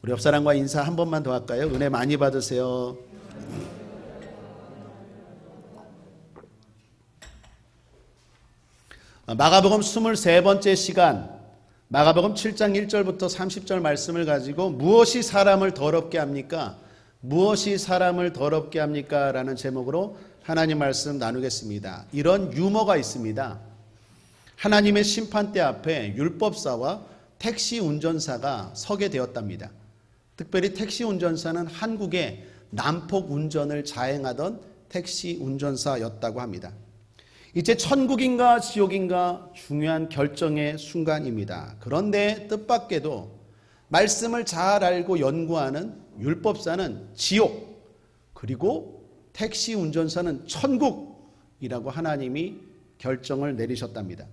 우리 옆 사람과 인사 한 번만 더 할까요? 은혜 많이 받으세요. 마가복음 23번째 시간, 마가복음 7장 1절부터 30절 말씀을 가지고 무엇이 사람을 더럽게 합니까? 무엇이 사람을 더럽게 합니까? 라는 제목으로 하나님 말씀 나누겠습니다. 이런 유머가 있습니다. 하나님의 심판대 앞에 율법사와 택시 운전사가 서게 되었답니다. 특별히 택시 운전사는 한국의 난폭 운전을 자행하던 택시 운전사였다고 합니다. 이제 천국인가 지옥인가 중요한 결정의 순간입니다. 그런데 뜻밖에도 말씀을 잘 알고 연구하는 율법사는 지옥, 그리고 택시 운전사는 천국이라고 하나님이 결정을 내리셨답니다.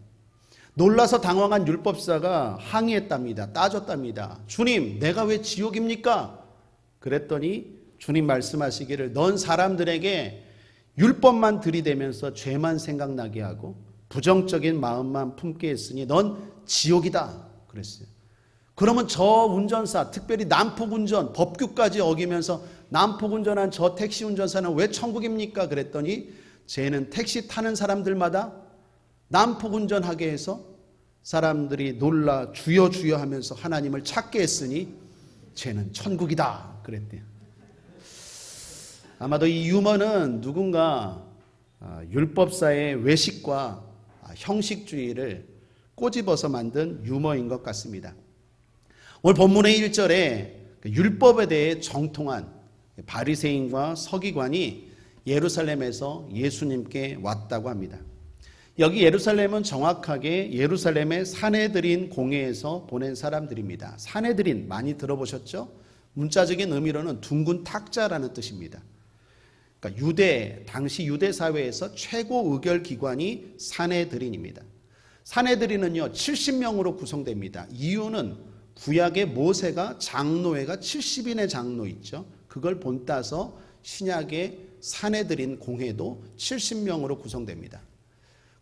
놀라서 당황한 율법사가 항의했답니다. 따졌답니다. 주님, 내가 왜 지옥입니까? 그랬더니 주님 말씀하시기를 넌 사람들에게 율법만 들이대면서 죄만 생각나게 하고 부정적인 마음만 품게 했으니 넌 지옥이다 그랬어요. 그러면 저 운전사, 특별히 난폭운전, 법규까지 어기면서 난폭운전한 저 택시 운전사는 왜 천국입니까? 그랬더니 쟤는 택시 타는 사람들마다 난폭운전하게 해서 사람들이 놀라 주여 주여 하면서 하나님을 찾게 했으니 쟤는 천국이다 그랬대요. 아마도 이 유머는 누군가 율법사의 외식과 형식주의를 꼬집어서 만든 유머인 것 같습니다. 오늘 본문의 1절에 율법에 대해 정통한 바리새인과 서기관이 예루살렘에서 예수님께 왔다고 합니다. 여기 예루살렘은 정확하게 예루살렘의 사내들인 공회에서 보낸 사람들입니다. 사내들인 많이 들어보셨죠? 문자적인 의미로는 둥근 탁자라는 뜻입니다. 그러니까 당시 유대 사회에서 최고 의결 기관이 사내들인입니다. 사내들인은요 70명으로 구성됩니다. 이유는 구약의 모세가 장로회가 70인의 장로 있죠. 그걸 본따서 신약의 사내들인 공회도 70명으로 구성됩니다.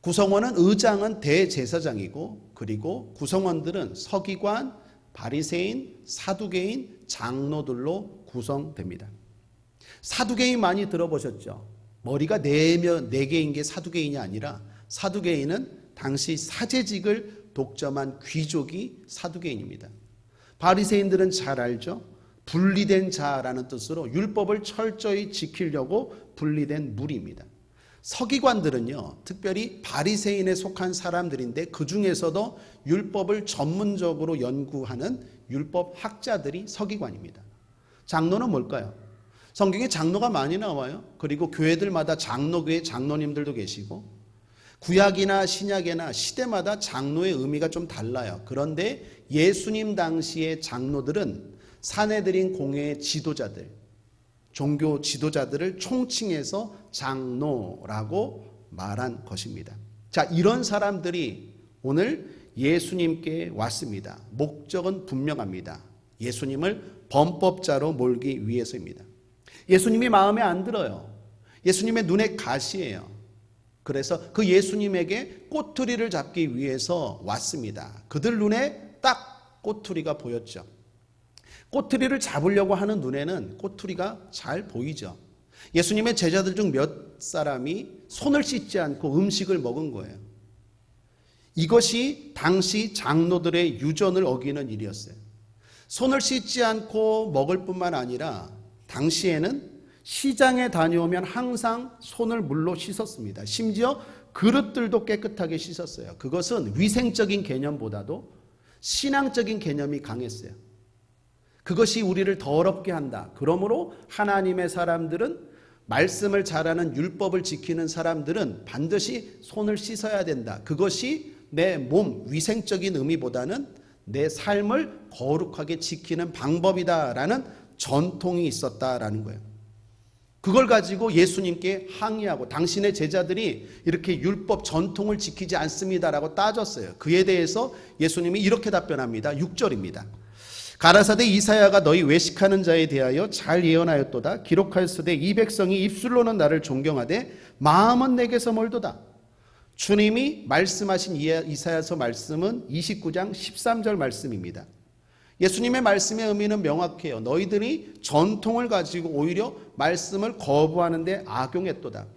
구성원은 의장은 대제사장이고 그리고 구성원들은 서기관, 바리새인, 사두개인, 장로들로 구성됩니다. 사두개인 많이 들어보셨죠? 머리가 4개인 게 사두개인이 아니라 사두개인은 당시 사제직을 독점한 귀족이 사두개인입니다. 바리새인들은 잘 알죠? 분리된 자라는 뜻으로 율법을 철저히 지키려고 분리된 무리입니다. 서기관들은요 특별히 바리새인에 속한 사람들인데 그 중에서도 율법을 전문적으로 연구하는 율법 학자들이 서기관입니다. 장로는 뭘까요? 성경에 장로가 많이 나와요. 그리고 교회들마다 장로교회 장로님들도 계시고 구약이나 신약이나 시대마다 장로의 의미가 좀 달라요. 그런데 예수님 당시의 장로들은 사내들인 공회의 지도자들, 종교 지도자들을 총칭해서 장로라고 말한 것입니다. 자, 이런 사람들이 오늘 예수님께 왔습니다. 목적은 분명합니다. 예수님을 범법자로 몰기 위해서입니다. 예수님이 마음에 안 들어요. 예수님의 눈에 가시예요. 그래서 그 예수님에게 꼬투리를 잡기 위해서 왔습니다. 그들 눈에 딱 꼬투리가 보였죠. 꼬투리를 잡으려고 하는 눈에는 꼬투리가 잘 보이죠. 예수님의 제자들 중 몇 사람이 손을 씻지 않고 음식을 먹은 거예요. 이것이 당시 장로들의 유전을 어기는 일이었어요. 손을 씻지 않고 먹을 뿐만 아니라 당시에는 시장에 다녀오면 항상 손을 물로 씻었습니다. 심지어 그릇들도 깨끗하게 씻었어요. 그것은 위생적인 개념보다도 신앙적인 개념이 강했어요. 그것이 우리를 더럽게 한다. 그러므로 하나님의 사람들은 말씀을 잘하는 율법을 지키는 사람들은 반드시 손을 씻어야 된다. 그것이 내 몸 위생적인 의미보다는 내 삶을 거룩하게 지키는 방법이다라는 전통이 있었다라는 거예요. 그걸 가지고 예수님께 항의하고 당신의 제자들이 이렇게 율법 전통을 지키지 않습니다라고 따졌어요. 그에 대해서 예수님이 이렇게 답변합니다. 6절입니다. 가라사대 이사야가 너희 외식하는 자에 대하여 잘 예언하였도다. 기록하였으되 이 백성이 입술로는 나를 존경하되 마음은 내게서 멀도다. 주님이 말씀하신 이사야서 말씀은 29장 13절 말씀입니다. 예수님의 말씀의 의미는 명확해요. 너희들이 전통을 가지고 오히려 말씀을 거부하는 데 악용했도다.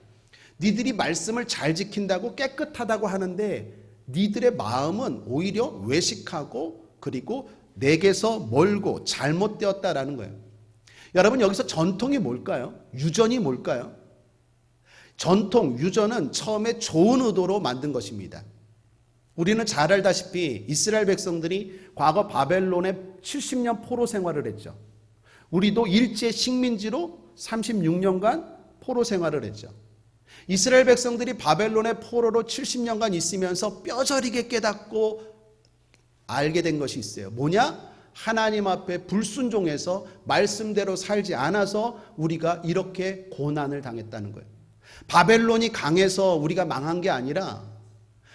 니들이 말씀을 잘 지킨다고 깨끗하다고 하는데 니들의 마음은 오히려 외식하고 그리고 내게서 멀고 잘못되었다라는 거예요. 여러분, 여기서 전통이 뭘까요? 유전이 뭘까요? 전통, 유전은 처음에 좋은 의도로 만든 것입니다. 우리는 잘 알다시피 이스라엘 백성들이 과거 바벨론에 70년 포로 생활을 했죠. 우리도 일제 식민지로 36년간 포로 생활을 했죠. 이스라엘 백성들이 바벨론의 포로로 70년간 있으면서 뼈저리게 깨닫고 알게 된 것이 있어요. 뭐냐? 하나님 앞에 불순종해서 말씀대로 살지 않아서 우리가 이렇게 고난을 당했다는 거예요. 바벨론이 강해서 우리가 망한 게 아니라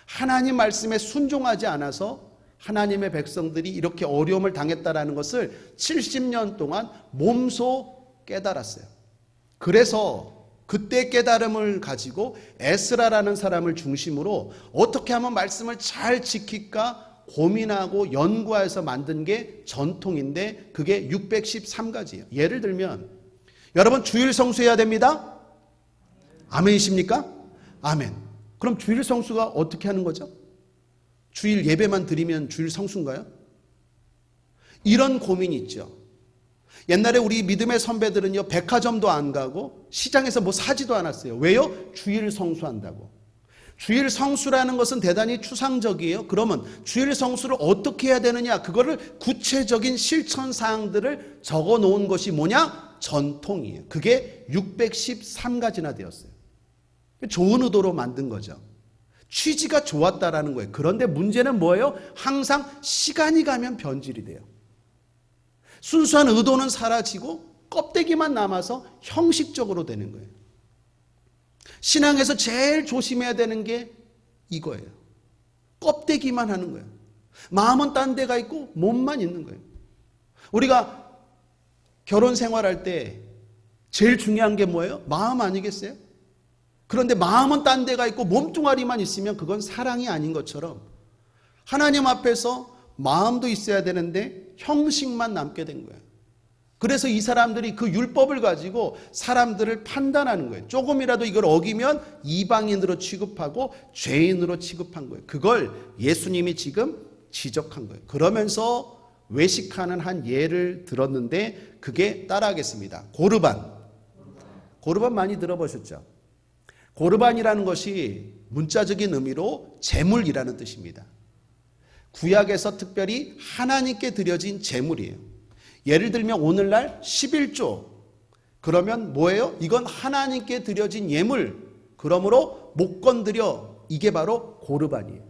하나님 말씀에 순종하지 않아서 하나님의 백성들이 이렇게 어려움을 당했다라는 것을 70년 동안 몸소 깨달았어요. 그래서 그때 깨달음을 가지고 에스라라는 사람을 중심으로 어떻게 하면 말씀을 잘 지킬까 고민하고 연구해서 만든 게 전통인데 그게 613가지예요. 예를 들면 여러분 주일 성수해야 됩니다. 아멘이십니까? 아멘. 그럼 주일 성수가 어떻게 하는 거죠? 주일 예배만 드리면 주일 성수인가요? 이런 고민이 있죠. 옛날에 우리 믿음의 선배들은요, 백화점도 안 가고 시장에서 뭐 사지도 않았어요. 왜요? 주일 성수한다고. 주일 성수라는 것은 대단히 추상적이에요. 그러면 주일 성수를 어떻게 해야 되느냐? 그거를 구체적인 실천 사항들을 적어 놓은 것이 뭐냐? 전통이에요. 그게 613가지나 되었어요. 좋은 의도로 만든 거죠. 취지가 좋았다라는 거예요. 그런데 문제는 뭐예요? 항상 시간이 가면 변질이 돼요. 순수한 의도는 사라지고 껍데기만 남아서 형식적으로 되는 거예요. 신앙에서 제일 조심해야 되는 게 이거예요. 껍데기만 하는 거예요. 마음은 딴 데가 있고 몸만 있는 거예요. 우리가 결혼 생활할 때 제일 중요한 게 뭐예요? 마음 아니겠어요? 그런데 마음은 딴 데가 있고 몸뚱아리만 있으면 그건 사랑이 아닌 것처럼 하나님 앞에서 마음도 있어야 되는데 형식만 남게 된 거예요. 그래서 이 사람들이 그 율법을 가지고 사람들을 판단하는 거예요. 조금이라도 이걸 어기면 이방인으로 취급하고 죄인으로 취급한 거예요. 그걸 예수님이 지금 지적한 거예요. 그러면서 외식하는 한 예를 들었는데 그게 따라하겠습니다. 고르반. 고르반 많이 들어보셨죠? 고르반이라는 것이 문자적인 의미로 제물이라는 뜻입니다. 구약에서 특별히 하나님께 드려진 제물이에요. 예를 들면 오늘날 11조 그러면 뭐예요? 이건 하나님께 드려진 예물. 그러므로 못 건드려. 이게 바로 고르반이에요.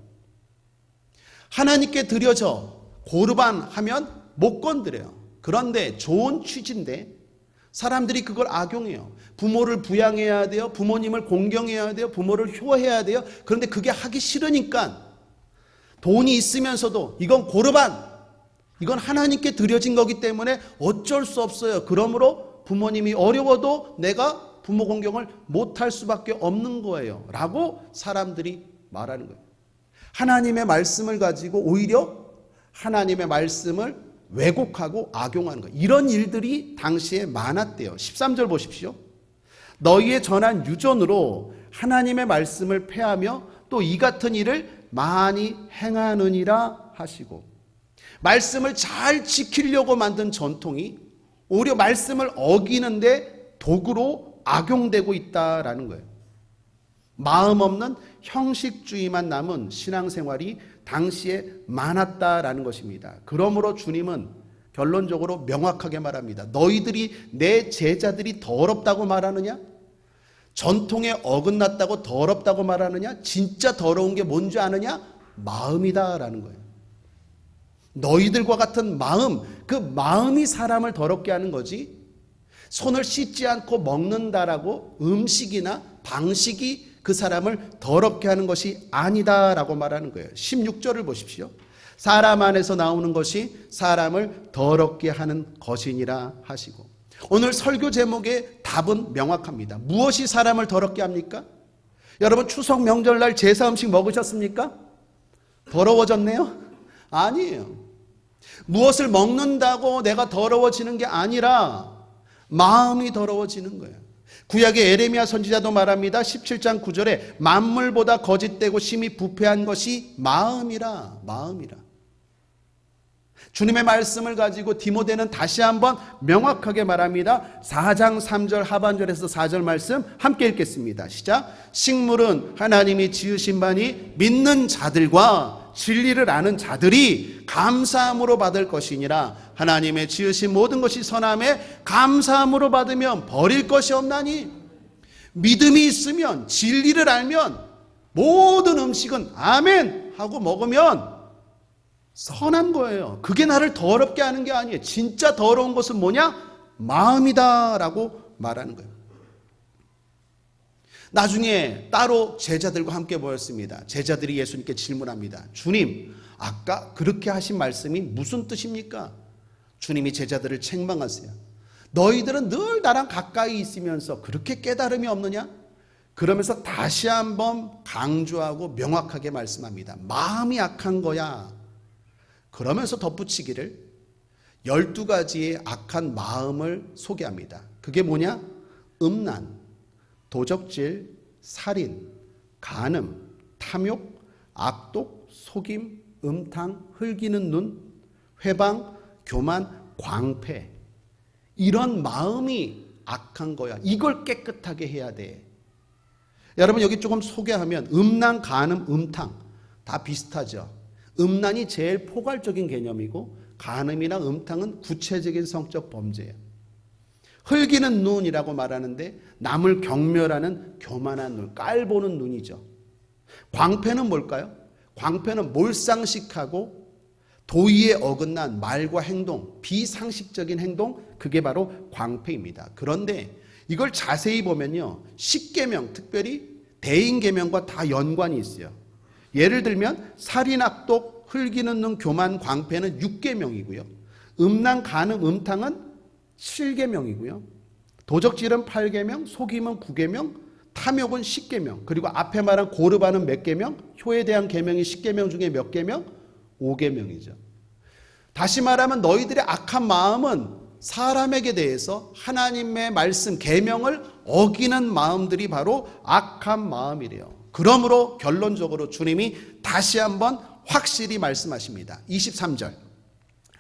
하나님께 드려져 고르반 하면 못 건드려요. 그런데 좋은 취지인데 사람들이 그걸 악용해요. 부모를 부양해야 돼요. 부모님을 공경해야 돼요. 부모를 효해야 돼요. 그런데 그게 하기 싫으니까 돈이 있으면서도 이건 고르반, 이건 하나님께 드려진 거기 때문에 어쩔 수 없어요. 그러므로 부모님이 어려워도 내가 부모 공경을 못할 수밖에 없는 거예요. 라고 사람들이 말하는 거예요. 하나님의 말씀을 가지고 오히려 하나님의 말씀을 왜곡하고 악용하는 거예요. 이런 일들이 당시에 많았대요. 13절 보십시오. 너희의 전한 유전으로 하나님의 말씀을 폐하며 또 이 같은 일을 많이 행하느니라 하시고, 말씀을 잘 지키려고 만든 전통이 오히려 말씀을 어기는데 도구로 악용되고 있다라는 거예요. 마음 없는 형식주의만 남은 신앙생활이 당시에 많았다라는 것입니다. 그러므로 주님은 결론적으로 명확하게 말합니다. 너희들이 내 제자들이 더럽다고 말하느냐? 전통에 어긋났다고 더럽다고 말하느냐? 진짜 더러운 게 뭔지 아느냐? 마음이다라는 거예요. 너희들과 같은 마음, 그 마음이 사람을 더럽게 하는 거지 손을 씻지 않고 먹는다라고 음식이나 방식이 그 사람을 더럽게 하는 것이 아니다라고 말하는 거예요. 16절을 보십시오. 사람 안에서 나오는 것이 사람을 더럽게 하는 것이니라 하시고, 오늘 설교 제목의 답은 명확합니다. 무엇이 사람을 더럽게 합니까? 여러분 추석 명절날 제사 음식 먹으셨습니까? 더러워졌네요? 아니에요. 무엇을 먹는다고 내가 더러워지는 게 아니라 마음이 더러워지는 거예요. 구약의 에레미야 선지자도 말합니다. 17장 9절에 만물보다 거짓되고 심히 부패한 것이 마음이라. 주님의 말씀을 가지고 디모데는 다시 한번 명확하게 말합니다. 4장 3절 하반절에서 4절 말씀 함께 읽겠습니다. 시작. 식물은 하나님이 지으신 바니 믿는 자들과 진리를 아는 자들이 감사함으로 받을 것이니라. 하나님의 지으신 모든 것이 선함에 감사함으로 받으면 버릴 것이 없나니. 믿음이 있으면, 진리를 알면 모든 음식은 아멘 하고 먹으면 선한 거예요. 그게 나를 더럽게 하는 게 아니에요. 진짜 더러운 것은 뭐냐? 마음이다 라고 말하는 거예요. 나중에 따로 제자들과 함께 모였습니다. 제자들이 예수님께 질문합니다. 주님, 아까 그렇게 하신 말씀이 무슨 뜻입니까? 주님이 제자들을 책망하세요. 너희들은 늘 나랑 가까이 있으면서 그렇게 깨달음이 없느냐? 그러면서 다시 한번 강조하고 명확하게 말씀합니다. 마음이 악한 거야. 그러면서 덧붙이기를 12가지의 악한 마음을 소개합니다. 그게 뭐냐? 음란, 도적질, 살인, 간음, 탐욕, 악독, 속임, 음탕, 흘기는 눈, 회방, 교만, 광패. 이런 마음이 악한 거야. 이걸 깨끗하게 해야 돼. 여러분 여기 조금 소개하면 음란, 간음, 음탕 다 비슷하죠. 음란이 제일 포괄적인 개념이고 간음이나 음탕은 구체적인 성적 범죄예요. 흘기는 눈이라고 말하는데 남을 경멸하는 교만한 눈, 깔보는 눈이죠. 광패는 뭘까요? 광패는 몰상식하고 도의에 어긋난 말과 행동, 비상식적인 행동, 그게 바로 광패입니다. 그런데 이걸 자세히 보면요, 십계명, 특별히 대인계명과 다 연관이 있어요. 예를 들면 살인, 악독, 흘기는 눈, 교만, 광패는 6계명이고요. 음란, 간음, 음탕은 7계명이고요. 도적질은 8계명, 속임은 9계명, 탐욕은 10계명, 그리고 앞에 말한 고르바는 몇 계명? 효에 대한 계명이 10계명 중에 몇 계명? 5계명이죠. 다시 말하면 너희들의 악한 마음은 사람에게 대해서 하나님의 말씀, 계명을 어기는 마음들이 바로 악한 마음이래요. 그러므로 결론적으로 주님이 다시 한번 확실히 말씀하십니다. 23절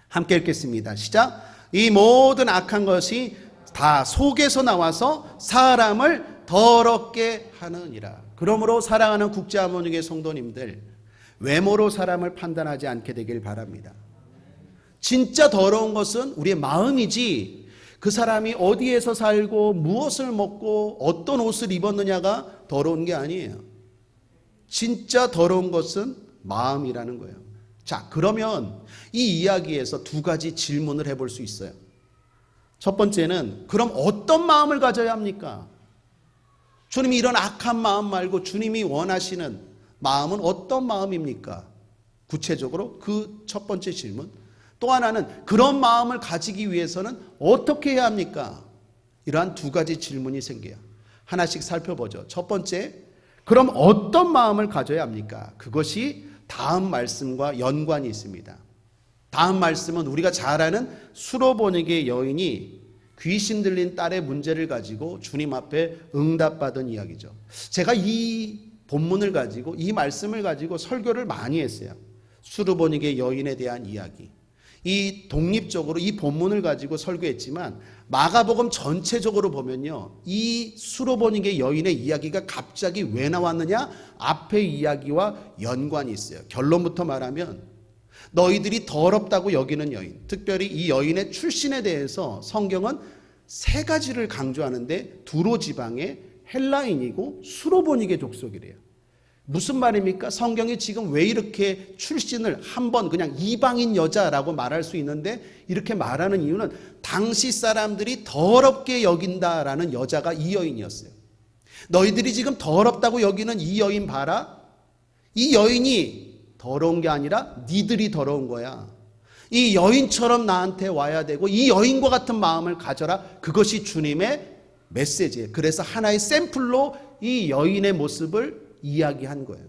함께 읽겠습니다. 시작. 이 모든 악한 것이 다 속에서 나와서 사람을 더럽게 하느니라. 그러므로 사랑하는 국제아모니계 성도님들, 외모로 사람을 판단하지 않게 되길 바랍니다. 진짜 더러운 것은 우리의 마음이지 그 사람이 어디에서 살고 무엇을 먹고 어떤 옷을 입었느냐가 더러운 게 아니에요. 진짜 더러운 것은 마음이라는 거예요. 자, 그러면 이 이야기에서 두 가지 질문을 해볼 수 있어요. 첫 번째는 그럼 어떤 마음을 가져야 합니까? 주님이 이런 악한 마음 말고 주님이 원하시는 마음은 어떤 마음입니까? 구체적으로 그 첫 번째 질문. 또 하나는 그런 마음을 가지기 위해서는 어떻게 해야 합니까? 이러한 두 가지 질문이 생겨요. 하나씩 살펴보죠. 첫 번째, 그럼 어떤 마음을 가져야 합니까? 그것이 다음 말씀과 연관이 있습니다. 다음 말씀은 우리가 잘 아는 수로보니게 여인이 귀신 들린 딸의 문제를 가지고 주님 앞에 응답받은 이야기죠. 제가 이 본문을 가지고 이 말씀을 가지고 설교를 많이 했어요. 수로보니게 여인에 대한 이야기. 이 독립적으로 이 본문을 가지고 설교했지만 마가복음 전체적으로 보면요, 이 수로보니게 여인의 이야기가 갑자기 왜 나왔느냐? 앞의 이야기와 연관이 있어요. 결론부터 말하면 너희들이 더럽다고 여기는 여인, 특별히 이 여인의 출신에 대해서 성경은 세 가지를 강조하는데 두로 지방의 헬라인이고 수로보니게 족속이래요. 무슨 말입니까? 성경이 지금 왜 이렇게 출신을 한번 그냥 이방인 여자라고 말할 수 있는데 이렇게 말하는 이유는 당시 사람들이 더럽게 여긴다라는 여자가 이 여인이었어요. 너희들이 지금 더럽다고 여기는 이 여인 봐라. 이 여인이 더러운 게 아니라 니들이 더러운 거야. 이 여인처럼 나한테 와야 되고 이 여인과 같은 마음을 가져라. 그것이 주님의 메시지예요. 그래서 하나의 샘플로 이 여인의 모습을 이야기한 거예요.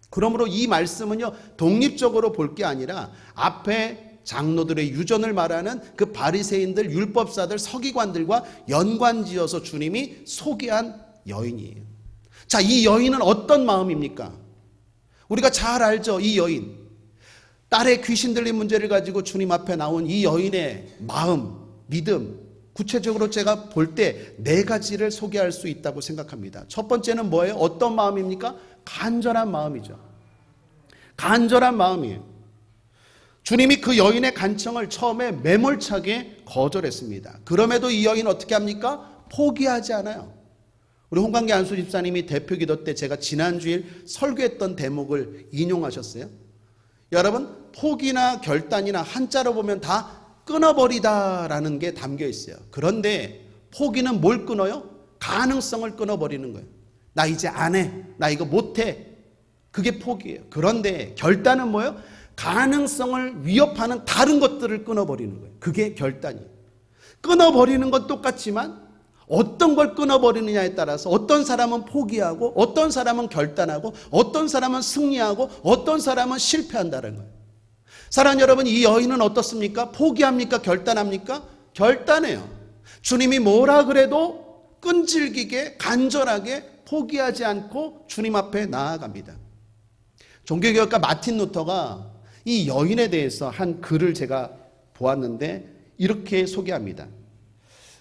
그러므로 이 말씀은요, 독립적으로 볼 게 아니라 앞에 장로들의 유전을 말하는 그 바리새인들, 율법사들, 서기관들과 연관지어서 주님이 소개한 여인이에요. 자, 이 여인은 어떤 마음입니까? 우리가 잘 알죠. 이 여인, 딸의 귀신 들린 문제를 가지고 주님 앞에 나온 이 여인의 마음, 믿음, 구체적으로 제가 볼 때 네 가지를 소개할 수 있다고 생각합니다. 첫 번째는 뭐예요? 어떤 마음입니까? 간절한 마음이죠. 간절한 마음이에요. 주님이 그 여인의 간청을 처음에 매몰차게 거절했습니다. 그럼에도 이 여인 어떻게 합니까? 포기하지 않아요. 우리 홍관기 안수 집사님이 대표 기도 때 제가 지난주일 설교했던 대목을 인용하셨어요. 여러분, 포기나 결단이나 한자로 보면 다 끊어버리다라는 게 담겨 있어요. 그런데 포기는 뭘 끊어요? 가능성을 끊어버리는 거예요. 나 이제 안 해. 나 이거 못 해. 그게 포기예요. 그런데 결단은 뭐예요? 가능성을 위협하는 다른 것들을 끊어버리는 거예요. 그게 결단이에요. 끊어버리는 건 똑같지만 어떤 걸 끊어버리느냐에 따라서 어떤 사람은 포기하고 어떤 사람은 결단하고 어떤 사람은 승리하고 어떤 사람은 실패한다는 거예요. 사랑하는 여러분, 이 여인은 어떻습니까? 포기합니까? 결단합니까? 결단해요. 주님이 뭐라 그래도 끈질기게 간절하게 포기하지 않고 주님 앞에 나아갑니다. 종교개혁가 마틴 루터가 이 여인에 대해서 한 글을 제가 보았는데 이렇게 소개합니다.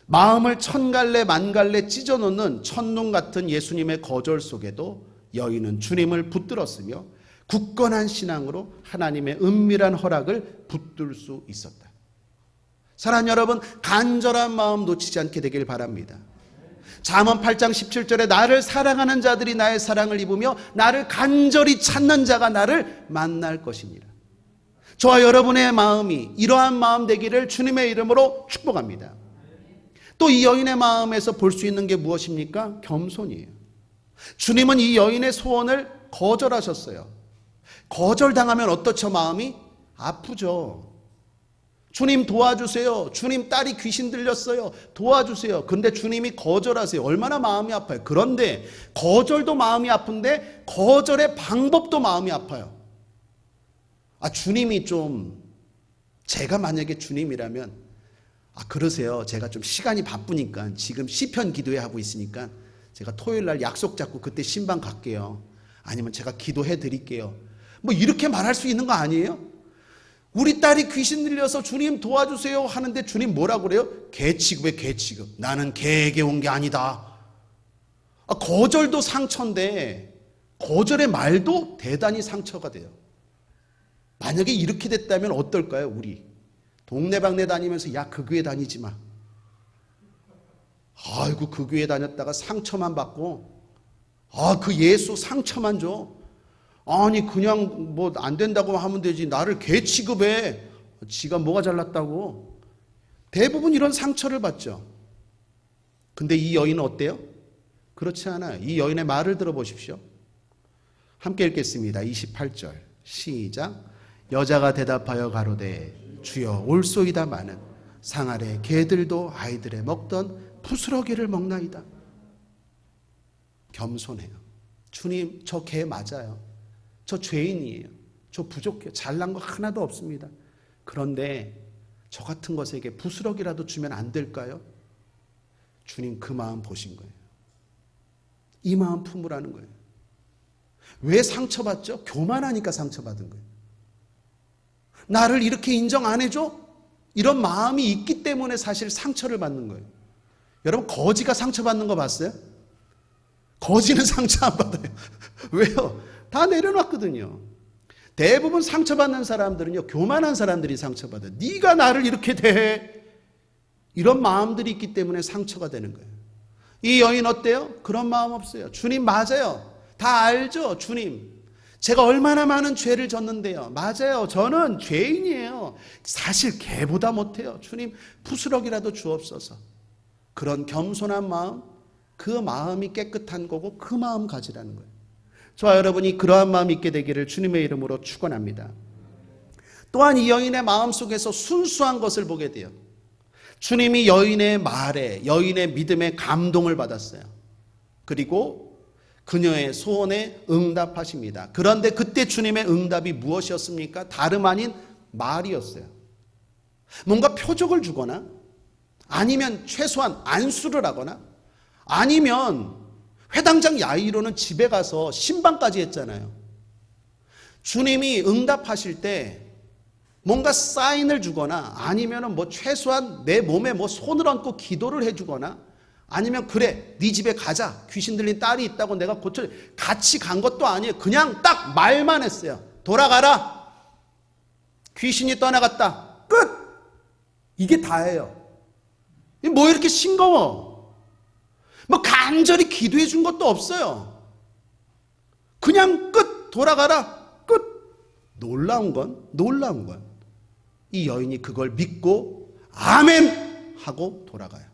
마음을 천갈래 만갈래 찢어놓는 천둥 같은 예수님의 거절 속에도 여인은 주님을 붙들었으며 굳건한 신앙으로 하나님의 은밀한 허락을 붙들 수 있었다. 사랑하는 여러분, 간절한 마음 놓치지 않게 되길 바랍니다. 잠언 8장 17절에 나를 사랑하는 자들이 나의 사랑을 입으며 나를 간절히 찾는 자가 나를 만날 것이니라. 저와 여러분의 마음이 이러한 마음 되기를 주님의 이름으로 축복합니다. 또 이 여인의 마음에서 볼 수 있는 게 무엇입니까? 겸손이에요. 주님은 이 여인의 소원을 거절하셨어요. 거절당하면 어떻죠? 마음이 아프죠. 주님 도와주세요. 주님 딸이 귀신 들렸어요. 도와주세요. 근데 주님이 거절하세요. 얼마나 마음이 아파요. 그런데 거절도 마음이 아픈데 거절의 방법도 마음이 아파요. 주님이 좀, 제가 만약에 주님이라면 그러세요. 제가 좀 시간이 바쁘니까 지금 시편 기도회 하고 있으니까 제가 토요일 날 약속 잡고 그때 신방 갈게요. 아니면 제가 기도해 드릴게요. 뭐 이렇게 말할 수 있는 거 아니에요? 우리 딸이 귀신 들려서 주님 도와주세요 하는데 주님 뭐라고 그래요? 개 취급해, 개 취급. 나는 개에게 온 게 아니다. 거절도 상처인데 거절의 말도 대단히 상처가 돼요. 만약에 이렇게 됐다면 어떨까요? 우리 동네방네 다니면서 야, 그 교회 다니지 마. 아이고, 그 교회 다녔다가 상처만 받고 그 예수 상처만 줘. 아니 그냥 뭐 안 된다고 하면 되지 나를 개 취급해. 지가 뭐가 잘났다고. 대부분 이런 상처를 받죠. 근데 이 여인은 어때요? 그렇지 않아요. 이 여인의 말을 들어보십시오. 함께 읽겠습니다. 28절 시작. 여자가 대답하여 가로되 주여 올소이다마는 상 아래 개들도 아이들의 먹던 부스러기를 먹나이다. 겸손해요. 주님, 저 개 맞아요. 저 죄인이에요. 저 부족해요. 잘난 거 하나도 없습니다. 그런데 저 같은 것에게 부스러기라도 주면 안 될까요? 주님 그 마음 보신 거예요. 이 마음 품으라는 거예요. 왜 상처받죠? 교만하니까 상처받은 거예요. 나를 이렇게 인정 안 해줘? 이런 마음이 있기 때문에 사실 상처를 받는 거예요. 여러분, 거지가 상처받는 거 봤어요? 거지는 상처 안 받아요. 왜요? 다 내려놨거든요. 대부분 상처받는 사람들은요, 교만한 사람들이 상처받아요. 네가 나를 이렇게 대해. 이런 마음들이 있기 때문에 상처가 되는 거예요. 이 여인 어때요? 그런 마음 없어요. 주님 맞아요. 다 알죠? 주님. 제가 얼마나 많은 죄를 졌는데요. 맞아요. 저는 죄인이에요. 사실 개보다 못해요. 주님 부스럭이라도 주옵소서. 그런 겸손한 마음, 그 마음이 깨끗한 거고 그 마음 가지라는 거예요. 저와 여러분이 그러한 마음이 있게 되기를 주님의 이름으로 축원합니다. 또한 이 여인의 마음속에서 순수한 것을 보게 돼요. 주님이 여인의 말에, 여인의 믿음에 감동을 받았어요. 그리고 그녀의 소원에 응답하십니다. 그런데 그때 주님의 응답이 무엇이었습니까? 다름 아닌 말이었어요. 뭔가 표적을 주거나 아니면 최소한 안수를 하거나 아니면 회당장 야이로는 집에 가서 신방까지 했잖아요. 주님이 응답하실 때 뭔가 사인을 주거나 아니면 뭐 최소한 내 몸에 뭐 손을 얹고 기도를 해주거나 아니면 그래 네 집에 가자 귀신 들린 딸이 있다고 내가 고쳐 같이 간 것도 아니에요. 그냥 딱 말만 했어요. 돌아가라. 귀신이 떠나갔다. 끝. 이게 다예요. 뭐 이렇게 싱거워. 뭐 간절히 기도해 준 것도 없어요. 그냥 끝. 돌아가라. 끝. 놀라운 건 이 여인이 그걸 믿고 아멘 하고 돌아가요.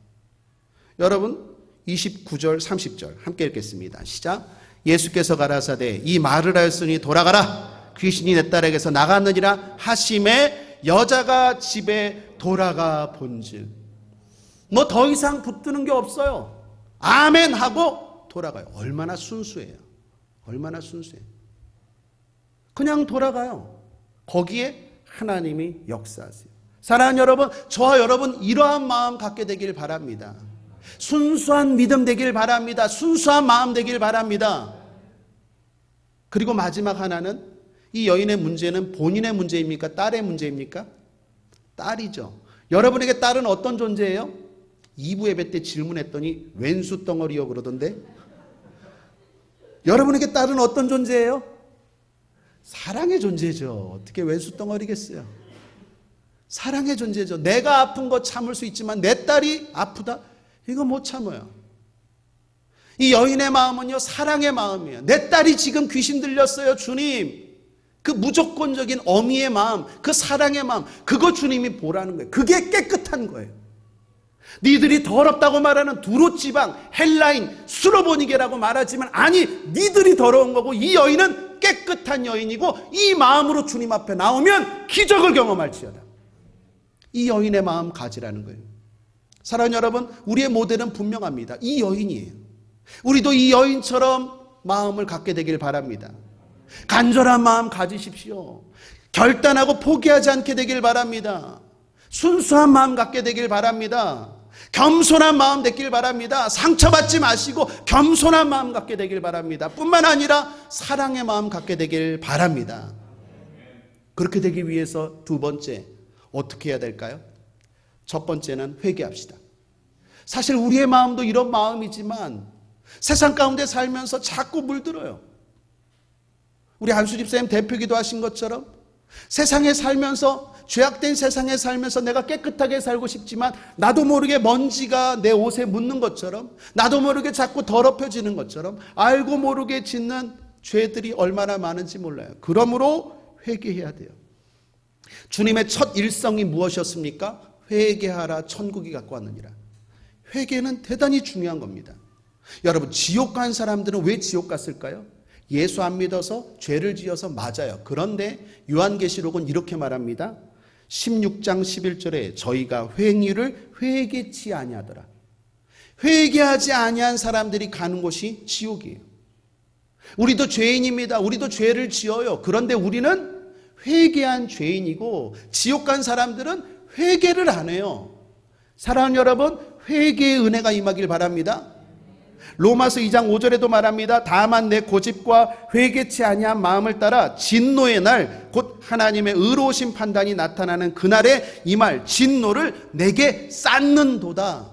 여러분 29절 30절 함께 읽겠습니다. 시작. 예수께서 가라사대 이 말을 하였으니 돌아가라. 귀신이 내 딸에게서 나갔느니라 하심에 여자가 집에 돌아가 본즉. 뭐 더 이상 붙드는 게 없어요. 아멘 하고 돌아가요. 얼마나 순수해요. 얼마나 순수해요. 그냥 돌아가요. 거기에 하나님이 역사하세요. 사랑하는 여러분, 저와 여러분 이러한 마음 갖게 되길 바랍니다. 순수한 믿음 되길 바랍니다. 순수한 마음 되길 바랍니다. 그리고 마지막 하나는 이 여인의 문제는 본인의 문제입니까? 딸의 문제입니까? 딸이죠. 여러분에게 딸은 어떤 존재예요? 2부 예배 때 질문했더니 왼수 덩어리요 그러던데. 여러분에게 딸은 어떤 존재예요? 사랑의 존재죠. 어떻게 왼수 덩어리겠어요? 사랑의 존재죠. 내가 아픈 거 참을 수 있지만 내 딸이 아프다? 이거 못 참아요. 이 여인의 마음은요, 사랑의 마음이에요. 내 딸이 지금 귀신 들렸어요, 주님. 그 무조건적인 어미의 마음, 그 사랑의 마음, 그거 주님이 보라는 거예요. 그게 깨끗한 거예요. 니들이 더럽다고 말하는 두로지방, 헬라인, 수로보니게라고 말하지만 아니, 니들이 더러운 거고 이 여인은 깨끗한 여인이고 이 마음으로 주님 앞에 나오면 기적을 경험할지어다. 이 여인의 마음 가지라는 거예요. 사랑하는 여러분, 우리의 모델은 분명합니다. 이 여인이에요. 우리도 이 여인처럼 마음을 갖게 되길 바랍니다. 간절한 마음 가지십시오. 결단하고 포기하지 않게 되길 바랍니다. 순수한 마음 갖게 되길 바랍니다. 겸손한 마음 되길 바랍니다. 상처받지 마시고 겸손한 마음 갖게 되길 바랍니다. 뿐만 아니라 사랑의 마음 갖게 되길 바랍니다. 그렇게 되기 위해서 두 번째 어떻게 해야 될까요? 첫 번째는 회개합시다. 사실 우리의 마음도 이런 마음이지만 세상 가운데 살면서 자꾸 물들어요. 우리 한수 집사님 대표기도 하신 것처럼 세상에 살면서 죄악된 세상에 살면서 내가 깨끗하게 살고 싶지만 나도 모르게 먼지가 내 옷에 묻는 것처럼 나도 모르게 자꾸 더럽혀지는 것처럼 알고 모르게 짓는 죄들이 얼마나 많은지 몰라요. 그러므로 회개해야 돼요. 주님의 첫 일성이 무엇이었습니까? 회개하라 천국이 갖고 왔느니라. 회개는 대단히 중요한 겁니다. 여러분, 지옥 간 사람들은 왜 지옥 갔을까요? 예수 안 믿어서 죄를 지어서 맞아요. 그런데 요한계시록은 이렇게 말합니다. 16장 11절에 저희가 행위를 회개치 아니하더라. 회개하지 아니한 사람들이 가는 곳이 지옥이에요. 우리도 죄인입니다. 우리도 죄를 지어요. 그런데 우리는 회개한 죄인이고 지옥 간 사람들은 회개를 안 해요. 사랑하는 여러분, 회개의 은혜가 임하길 바랍니다. 로마서 2장 5절에도 말합니다. 다만 내 고집과 회개치 아니한 마음을 따라 진노의 날 곧 하나님의 의로우신 판단이 나타나는 그날에 이 말 진노를 내게 쌓는도다.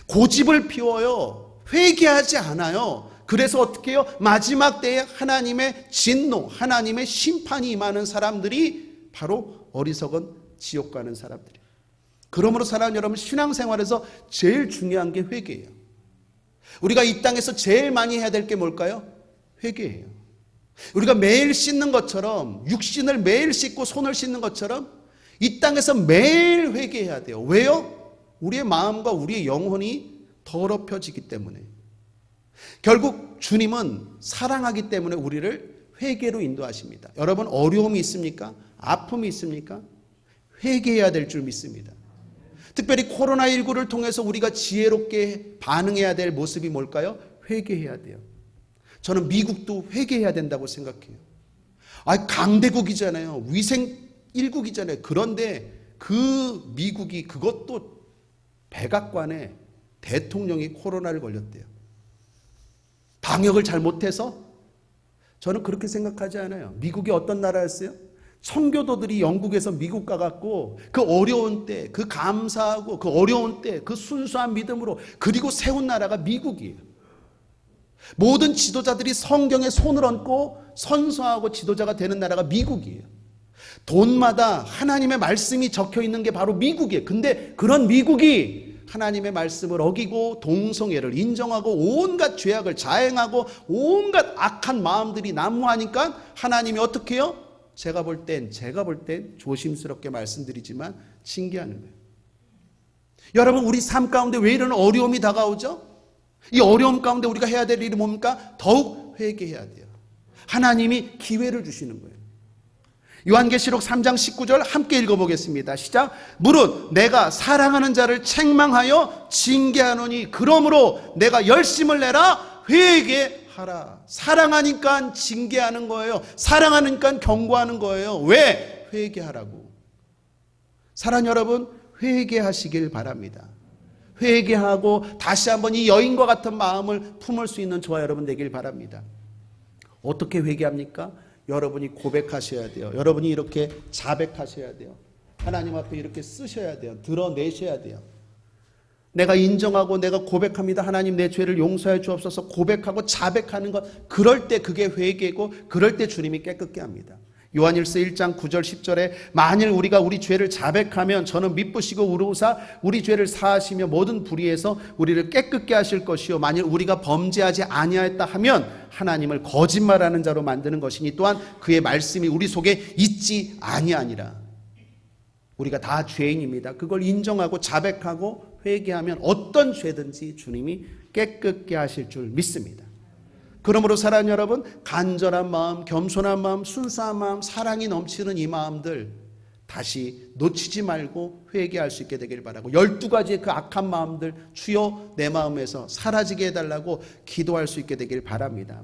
고집을 피워요. 회개하지 않아요. 그래서 어떻게 해요? 마지막 때에 하나님의 진노, 하나님의 심판이 임하는 사람들이 바로 어리석은 지옥 가는 사람들이에요. 그러므로 사랑하는 여러분, 신앙생활에서 제일 중요한 게 회개예요. 우리가 이 땅에서 제일 많이 해야 될 게 뭘까요? 회개예요. 우리가 매일 씻는 것처럼, 육신을 매일 씻고 손을 씻는 것처럼 이 땅에서 매일 회개해야 돼요. 왜요? 우리의 마음과 우리의 영혼이 더럽혀지기 때문에. 결국 주님은 사랑하기 때문에 우리를 회개로 인도하십니다. 여러분, 어려움이 있습니까? 아픔이 있습니까? 회개해야 될 줄 믿습니다. 특별히 코로나19를 통해서 우리가 지혜롭게 반응해야 될 모습이 뭘까요? 회개해야 돼요. 저는 미국도 회개해야 된다고 생각해요. 강대국이잖아요. 위생 1국이잖아요. 그런데 그 미국이 그것도 백악관에 대통령이 코로나를 걸렸대요. 방역을 잘 못해서? 저는 그렇게 생각하지 않아요. 미국이 어떤 나라였어요? 청교도들이 영국에서 미국 가갖고 그 어려운 때, 그 감사하고 그 어려운 때, 그 순수한 믿음으로 그리고 세운 나라가 미국이에요. 모든 지도자들이 성경에 손을 얹고 선서하고 지도자가 되는 나라가 미국이에요. 돈마다 하나님의 말씀이 적혀 있는 게 바로 미국이에요. 근데 그런 미국이 하나님의 말씀을 어기고 동성애를 인정하고 온갖 죄악을 자행하고 온갖 악한 마음들이 난무하니까 하나님이 어떻게 해요? 제가 볼 땐 조심스럽게 말씀드리지만 징계하는 거예요. 여러분, 우리 삶 가운데 왜 이런 어려움이 다가오죠? 이 어려움 가운데 우리가 해야 될 일이 뭡니까? 더욱 회개해야 돼요. 하나님이 기회를 주시는 거예요. 요한계시록 3장 19절 함께 읽어보겠습니다. 시작. 무릇 내가 사랑하는 자를 책망하여 징계하노니 그러므로 내가 열심을 내라 회개하라. 사랑하니까 징계하는 거예요. 사랑하니까 경고하는 거예요. 왜? 회개하라고. 사랑 여러분, 회개하시길 바랍니다. 회개하고 다시 한번 이 여인과 같은 마음을 품을 수 있는 저와 여러분 되길 바랍니다. 어떻게 회개합니까? 여러분이 고백하셔야 돼요. 여러분이 이렇게 자백하셔야 돼요. 하나님 앞에 이렇게 쓰셔야 돼요. 드러내셔야 돼요. 내가 인정하고 내가 고백합니다. 하나님 내 죄를 용서해 주옵소서 고백하고 자백하는 것. 그럴 때 그게 회개고 그럴 때 주님이 깨끗게 합니다. 요한일서 1장 9절 10절에 만일 우리가 우리 죄를 자백하면 저는 미쁘시고 우르우사 우리 죄를 사하시며 모든 불의에서 우리를 깨끗게 하실 것이요 만일 우리가 범죄하지 아니하였다 하면 하나님을 거짓말하는 자로 만드는 것이니 또한 그의 말씀이 우리 속에 있지 아니하니라. 우리가 다 죄인입니다. 그걸 인정하고 자백하고 회개하면 어떤 죄든지 주님이 깨끗게 하실 줄 믿습니다. 그러므로 사랑하는 여러분, 간절한 마음, 겸손한 마음, 순수한 마음, 사랑이 넘치는 이 마음들 다시 놓치지 말고 회개할 수 있게 되길 바라고 12가지의 그 악한 마음들 주여 내 마음에서 사라지게 해달라고 기도할 수 있게 되길 바랍니다.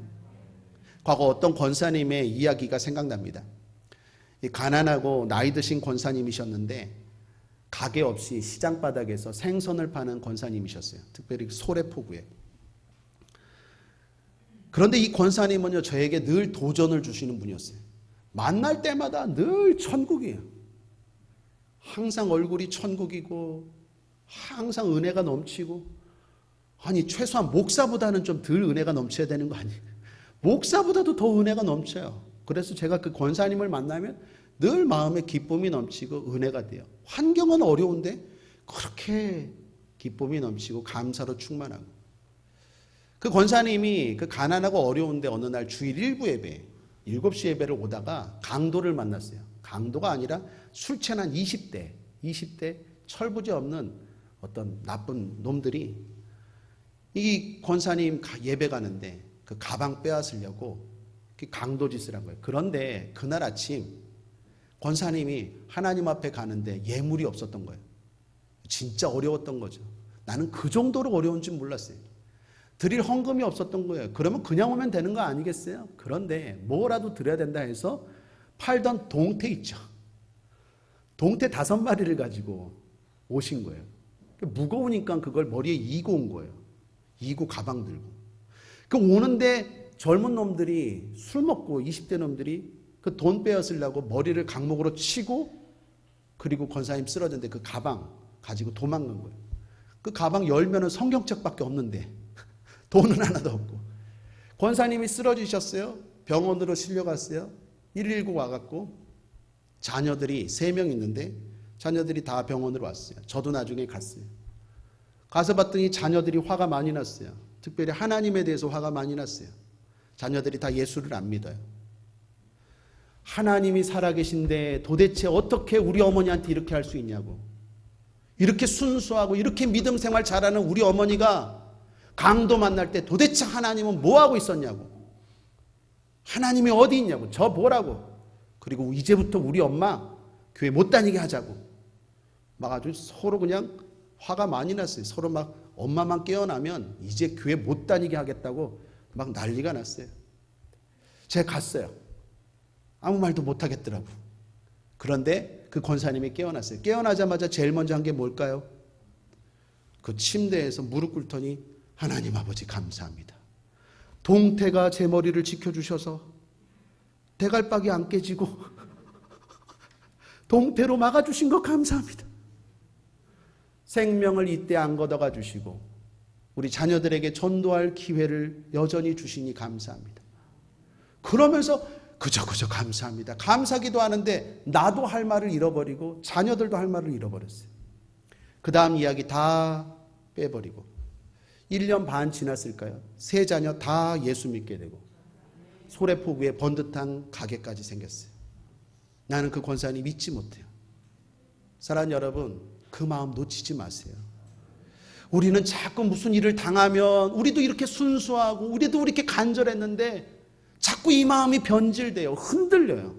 과거 어떤 권사님의 이야기가 생각납니다. 가난하고 나이 드신 권사님이셨는데 가게 없이 시장 바닥에서 생선을 파는 권사님이셨어요. 특별히 소래포구에. 그런데 이 권사님은요, 저에게 늘 도전을 주시는 분이었어요. 만날 때마다 늘 천국이에요. 항상 얼굴이 천국이고 항상 은혜가 넘치고, 아니 최소한 목사보다는 좀 덜 은혜가 넘쳐야 되는 거 아니에요? 목사보다도 더 은혜가 넘쳐요. 그래서 제가 그 권사님을 만나면 늘 마음에 기쁨이 넘치고 은혜가 돼요. 환경은 어려운데 그렇게 기쁨이 넘치고 감사로 충만하고. 그 권사님이 그 가난하고 어려운데 어느 날 주일 일부 예배 7시 예배를 오다가 강도를 만났어요. 강도가 아니라 술 취한 20대 철부지 없는 어떤 나쁜 놈들이 이 권사님 예배 가는데 그 가방 빼앗으려고 강도 짓을 한 거예요. 그런데 그날 아침 권사님이 하나님 앞에 가는데 예물이 없었던 거예요. 진짜 어려웠던 거죠. 나는 그 정도로 어려운 줄 몰랐어요. 드릴 헌금이 없었던 거예요. 그러면 그냥 오면 되는 거 아니겠어요? 그런데 뭐라도 드려야 된다 해서 팔던 동태 있죠. 동태 5마리를 가지고 오신 거예요. 무거우니까 그걸 머리에 이고 온 거예요. 이고 가방 들고. 그 오는데 젊은 놈들이 술 먹고 20대 놈들이 그 돈 빼앗으려고 머리를 강목으로 치고 그리고 권사님 쓰러졌는데 그 가방 가지고 도망간 거예요. 그 가방 열면은 성경책밖에 없는데 돈은 하나도 없고. 권사님이 쓰러지셨어요. 병원으로 실려갔어요. 119 와갖고 자녀들이 3명 있는데 자녀들이 다 병원으로 왔어요. 저도 나중에 갔어요. 가서 봤더니 자녀들이 화가 많이 났어요. 특별히 하나님에 대해서 화가 많이 났어요. 자녀들이 다 예수를 안 믿어요. 하나님이 살아계신데 도대체 어떻게 우리 어머니한테 이렇게 할 수 있냐고. 이렇게 순수하고 이렇게 믿음 생활 잘하는 우리 어머니가 강도 만날 때 도대체 하나님은 뭐하고 있었냐고. 하나님이 어디 있냐고. 저 보라고. 그리고 이제부터 우리 엄마 교회 못 다니게 하자고. 막 아주 서로 그냥 화가 많이 났어요. 서로 막 엄마만 깨어나면 이제 교회 못 다니게 하겠다고 막 난리가 났어요. 제가 갔어요. 아무 말도 못 하겠더라고. 그런데 그 권사님이 깨어났어요. 깨어나자마자 제일 먼저 한 게 뭘까요? 그 침대에서 무릎 꿇더니 하나님 아버지 감사합니다. 동태가 제 머리를 지켜주셔서 대갈박이 안 깨지고 동태로 막아주신 거 감사합니다. 생명을 이때 안 걷어가 주시고 우리 자녀들에게 전도할 기회를 여전히 주시니 감사합니다. 그러면서 그저 감사합니다. 감사기도 하는데 나도 할 말을 잃어버리고 자녀들도 할 말을 잃어버렸어요. 그 다음 이야기 다 빼버리고 1년 반 지났을까요? 세 자녀 다 예수 믿게 되고 소래포구에 번듯한 가게까지 생겼어요. 나는 그 권사님 믿지 못해요. 사랑하는 여러분, 그 마음 놓치지 마세요. 우리는 자꾸 무슨 일을 당하면 우리도 이렇게 순수하고 우리도 이렇게 간절했는데 자꾸 이 마음이 변질돼요. 흔들려요.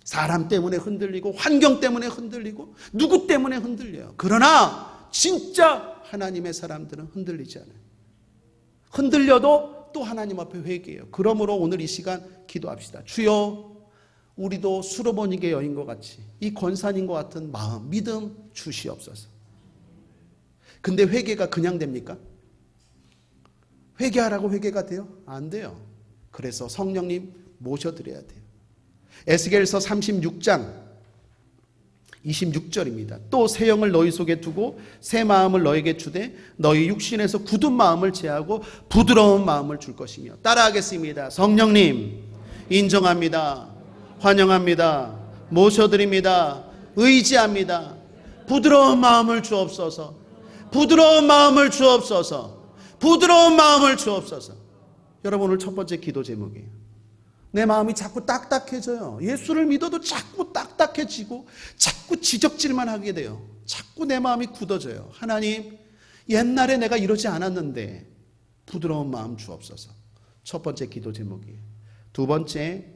사람 때문에 흔들리고 환경 때문에 흔들리고 누구 때문에 흔들려요. 그러나 진짜 하나님의 사람들은 흔들리지 않아요. 흔들려도 또 하나님 앞에 회개해요. 그러므로 오늘 이 시간 기도합시다. 주여, 우리도 수로보니게 여인과 같이 이 권사님과 같은 마음, 믿음 주시옵소서. 근데 회개가 그냥 됩니까? 회개하라고 회개가 돼요? 안 돼요. 그래서 성령님 모셔드려야 돼요. 에스겔서 36장 26절입니다. 또 새 영을 너희 속에 두고 새 마음을 너에게 주되 너희 육신에서 굳은 마음을 제하고 부드러운 마음을 줄 것이며. 따라하겠습니다. 성령님 인정합니다. 환영합니다. 모셔드립니다. 의지합니다. 부드러운 마음을 주옵소서. 부드러운 마음을 주옵소서. 부드러운 마음을 주옵소서. 여러분, 오늘 첫 번째 기도 제목이에요. 내 마음이 자꾸 딱딱해져요. 예수를 믿어도 자꾸 딱딱해지고 자꾸 지적질만 하게 돼요. 자꾸 내 마음이 굳어져요. 하나님, 옛날에 내가 이러지 않았는데 부드러운 마음 주옵소서. 첫 번째 기도 제목이에요. 두 번째,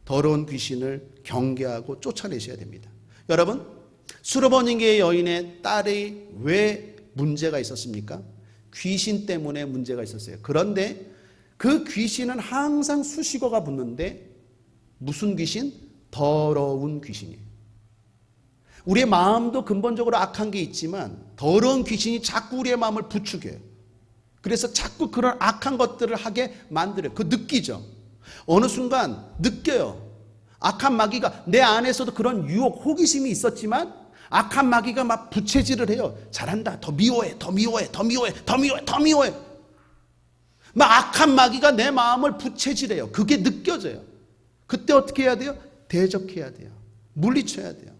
더러운 귀신을 경계하고 쫓아내셔야 됩니다. 여러분, 수르버니게 여인의 딸이 왜 문제가 있었습니까? 귀신 때문에 문제가 있었어요. 그런데 그 귀신은 항상 수식어가 붙는데 무슨 귀신? 더러운 귀신이에요. 우리의 마음도 근본적으로 악한 게 있지만 더러운 귀신이 자꾸 우리의 마음을 부추겨요. 그래서 자꾸 그런 악한 것들을 하게 만들어요. 그 느끼죠. 어느 순간 느껴요. 악한 마귀가 내 안에서도 그런 유혹, 호기심이 있었지만 악한 마귀가 막 부채질을 해요. 잘한다. 더 미워해. 더 미워해. 더 미워해. 더 미워해. 더 미워해. 막 악한 마귀가 내 마음을 부채질해요. 그게 느껴져요. 그때 어떻게 해야 돼요? 대적해야 돼요. 물리쳐야 돼요.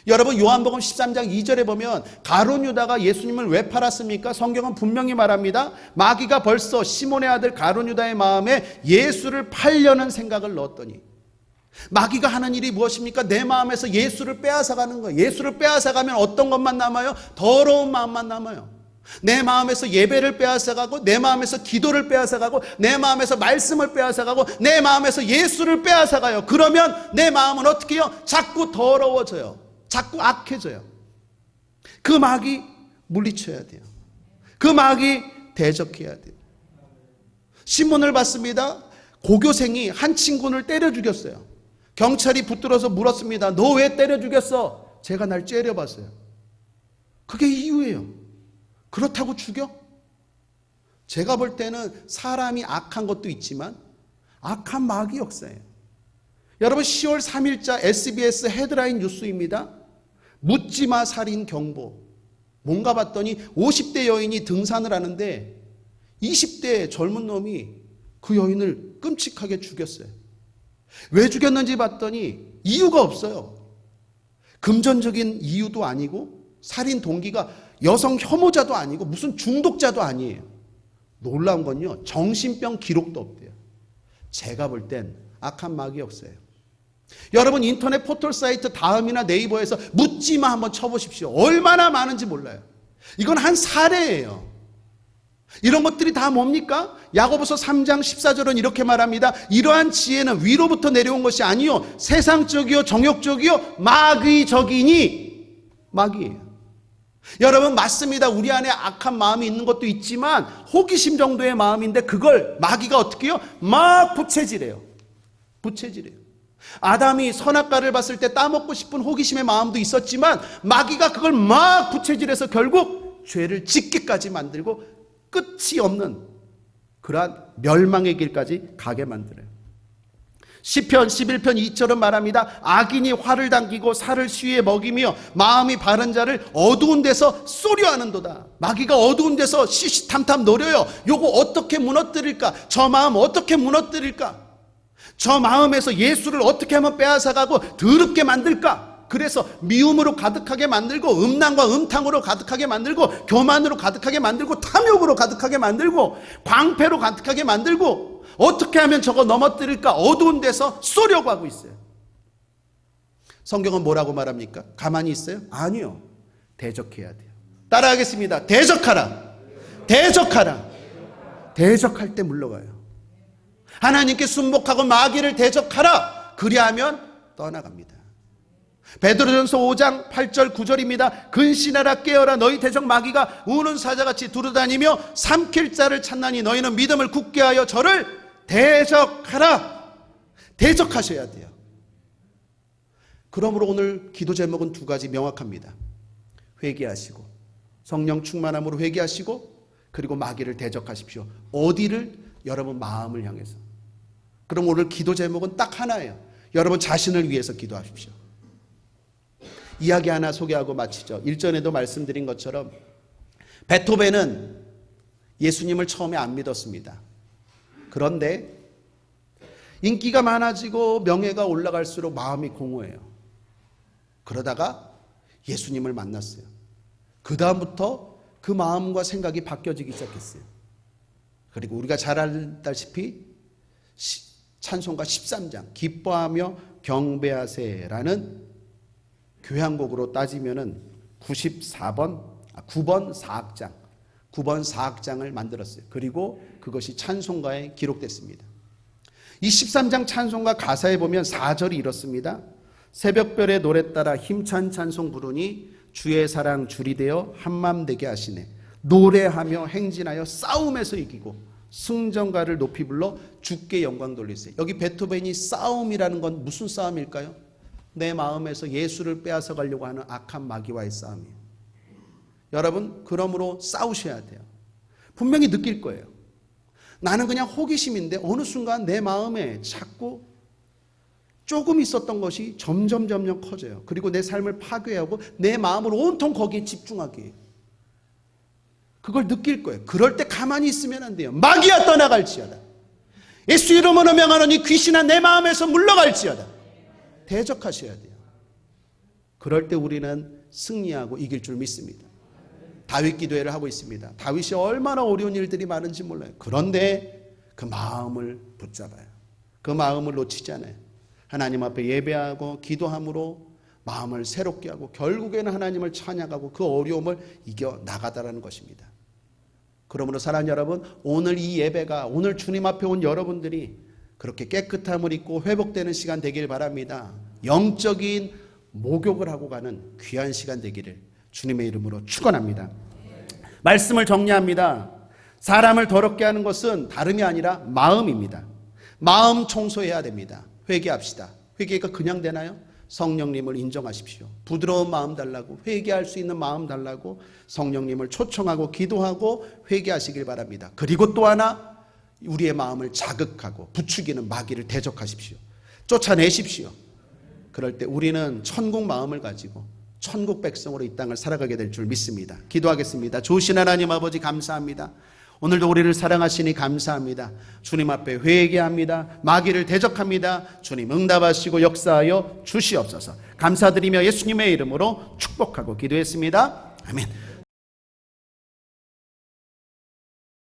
여러분, 요한복음 13장 2절에 보면 가룟 유다가 예수님을 왜 팔았습니까? 성경은 분명히 말합니다. 마귀가 벌써 시몬의 아들 가룟 유다의 마음에 예수를 팔려는 생각을 넣었더니, 마귀가 하는 일이 무엇입니까? 내 마음에서 예수를 빼앗아가는 거예요. 예수를 빼앗아가면 어떤 것만 남아요? 더러운 마음만 남아요. 내 마음에서 예배를 빼앗아가고, 내 마음에서 기도를 빼앗아가고, 내 마음에서 말씀을 빼앗아가고, 내 마음에서 예수를 빼앗아가요. 그러면 내 마음은 어떻게 해요? 자꾸 더러워져요. 자꾸 악해져요. 그 마귀 물리쳐야 돼요. 그 마귀 대적해야 돼요. 신문을 봤습니다. 고교생이 한 친구를 때려 죽였어요. 경찰이 붙들어서 물었습니다. 너 왜 때려 죽였어? 제가 날 째려봤어요. 그게 이유예요. 그렇다고 죽여? 제가 볼 때는 사람이 악한 것도 있지만 악한 마귀 역사예요. 여러분, 10월 3일자 SBS 헤드라인 뉴스입니다. 묻지마 살인 경보. 뭔가 봤더니 50대 여인이 등산을 하는데 20대 젊은 놈이 그 여인을 끔찍하게 죽였어요. 왜 죽였는지 봤더니 이유가 없어요. 금전적인 이유도 아니고 살인 동기가 여성 혐오자도 아니고 무슨 중독자도 아니에요. 놀라운 건요, 정신병 기록도 없대요. 제가 볼 땐 악한 마귀 역사예요. 여러분, 인터넷 포털 사이트 다음이나 네이버에서 묻지마 한번 쳐보십시오. 얼마나 많은지 몰라요. 이건 한 사례예요. 이런 것들이 다 뭡니까? 야고보서 3장 14절은 이렇게 말합니다. 이러한 지혜는 위로부터 내려온 것이 아니요 세상적이요 정욕적이요 마귀적이니. 마귀예요. 여러분, 맞습니다. 우리 안에 악한 마음이 있는 것도 있지만 호기심 정도의 마음인데 그걸 마귀가 어떻게 해요? 막 부채질해요. 부채질해요. 아담이 선악과를 봤을 때 따먹고 싶은 호기심의 마음도 있었지만 마귀가 그걸 막 부채질해서 결국 죄를 짓게까지 만들고 끝이 없는 그러한 멸망의 길까지 가게 만들어요. 시편 11편 2절은 말합니다. 악인이 활을 당기고 살을 시위에 먹이며 마음이 바른 자를 어두운 데서 쏘려하는도다. 마귀가 어두운 데서 시시탐탐 노려요. 요거 어떻게 무너뜨릴까? 저 마음 어떻게 무너뜨릴까? 저 마음에서 예수를 어떻게 하면 빼앗아가고 더럽게 만들까? 그래서 미움으로 가득하게 만들고 음란과 음탕으로 가득하게 만들고 교만으로 가득하게 만들고 탐욕으로 가득하게 만들고 광패로 가득하게 만들고 어떻게 하면 저거 넘어뜨릴까? 어두운 데서 쏘려고 하고 있어요. 성경은 뭐라고 말합니까? 가만히 있어요? 아니요. 대적해야 돼요. 따라하겠습니다. 대적하라. 대적하라. 대적할 때 물러가요. 하나님께 순복하고 마귀를 대적하라. 그리하면 떠나갑니다. 베드로전서 5장 8절 9절입니다. 근신하라 깨어라 너희 대적 마귀가 우는 사자같이 두루다니며 삼킬 자를 찾나니 너희는 믿음을 굳게 하여 저를 대적하라. 대적하셔야 돼요. 그러므로 오늘 기도 제목은 두 가지 명확합니다. 회개하시고 성령 충만함으로 회개하시고 그리고 마귀를 대적하십시오. 어디를? 여러분 마음을 향해서. 그럼 오늘 기도 제목은 딱 하나예요. 여러분 자신을 위해서 기도하십시오. 이야기 하나 소개하고 마치죠. 일전에도 말씀드린 것처럼 베토벤은 예수님을 처음에 안 믿었습니다. 그런데 인기가 많아지고 명예가 올라갈수록 마음이 공허해요. 그러다가 예수님을 만났어요. 그 다음부터 그 마음과 생각이 바뀌어지기 시작했어요. 그리고 우리가 잘 알다시피 찬송가 13장 기뻐하며 경배하세라는 교향곡으로 따지면은 9번 사악장을 만들었어요. 그리고 그것이 찬송가에 기록됐습니다. 이 13장 찬송가 가사에 보면 4절이 이렇습니다. 새벽별의 노래 따라 힘찬 찬송 부르니 주의 사랑 줄이 되어 한맘 되게 하시네. 노래하며 행진하여 싸움에서 이기고 승전가를 높이 불러 주께 영광 돌리세요. 여기 베토벤이 싸움이라는 건 무슨 싸움일까요? 내 마음에서 예수를 빼앗아 가려고 하는 악한 마귀와의 싸움이에요. 여러분 그러므로 싸우셔야 돼요. 분명히 느낄 거예요. 나는 그냥 호기심인데 어느 순간 내 마음에 자꾸 조금 있었던 것이 점점 커져요. 그리고 내 삶을 파괴하고 내 마음을 온통 거기에 집중하게 해요. 그걸 느낄 거예요. 그럴 때 가만히 있으면 안 돼요. 마귀야 떠나갈지어다. 예수 이름으로 명하노니 귀신아 내 마음에서 물러갈지어다. 대적하셔야 돼요. 그럴 때 우리는 승리하고 이길 줄 믿습니다. 다윗 기도회를 하고 있습니다. 다윗이 얼마나 어려운 일들이 많은지 몰라요. 그런데 그 마음을 붙잡아요. 그 마음을 놓치지 않아요. 하나님 앞에 예배하고 기도함으로 마음을 새롭게 하고 결국에는 하나님을 찬양하고 그 어려움을 이겨나가다라는 것입니다. 그러므로 사랑하는 여러분, 오늘 이 예배가 오늘 주님 앞에 온 여러분들이 그렇게 깨끗함을 입고 회복되는 시간 되길 바랍니다. 영적인 목욕을 하고 가는 귀한 시간 되기를 주님의 이름으로 축원합니다. 말씀을 정리합니다. 사람을 더럽게 하는 것은 다름이 아니라 마음입니다. 마음 청소해야 됩니다. 회개합시다. 회개가 그냥 되나요? 성령님을 인정하십시오. 부드러운 마음 달라고, 회개할 수 있는 마음 달라고 성령님을 초청하고 기도하고 회개하시길 바랍니다. 그리고 또 하나, 우리의 마음을 자극하고 부추기는 마귀를 대적하십시오. 쫓아내십시오. 그럴 때 우리는 천국 마음을 가지고 천국 백성으로 이 땅을 살아가게 될 줄 믿습니다. 기도하겠습니다. 좋으신 하나님 아버지 감사합니다. 오늘도 우리를 사랑하시니 감사합니다. 주님 앞에 회개합니다. 마귀를 대적합니다. 주님 응답하시고 역사하여 주시옵소서. 감사드리며 예수님의 이름으로 축복하고 기도했습니다. 아멘.